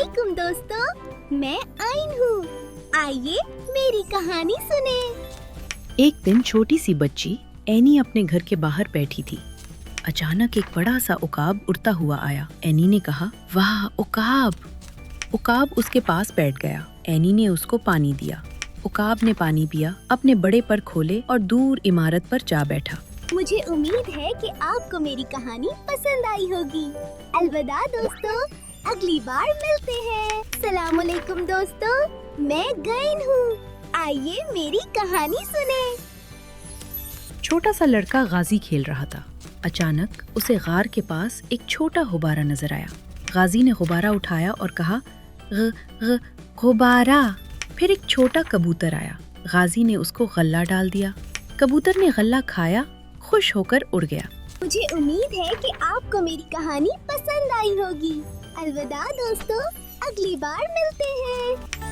अस्सलामुअलैकुम दोस्तों, मैं आइन हूँ। आइए मेरी कहानी सुने। एक दिन छोटी सी बच्ची एनी अपने घर के बाहर बैठी थी। अचानक एक बड़ा सा उकाब उड़ता हुआ आया। एनी ने कहा, वाह उकाब। उकाब उसके पास बैठ गया। एनी ने उसको पानी दिया। उकाब ने पानी पिया, अपने बड़े पर खोले और दूर इमारत पर जा बैठा। मुझे उम्मीद है कि आपको मेरी कहानी पसंद आई होगी। अलविदा दोस्तों, अगली बार मिलते हैं। सलामुअलैकुम दोस्तों, मैं गईन हूँ। आइए मेरी कहानी सुने। छोटा सा लड़का गाजी खेल रहा था। अचानक उसे गार के पास एक छोटा गुब्बारा नजर आया। गाजी ने गुब्बारा उठाया और कहा, गुब्बारा। फिर एक छोटा कबूतर आया। गाजी ने उसको गल्ला डाल दिया। कबूतर ने गल्ला खाया, खुश होकर उड़ गया। मुझे उम्मीद है कि आपको मेरी कहानी पसंद आई होगी। अलविदा दोस्तों, अगली बार मिलते हैं।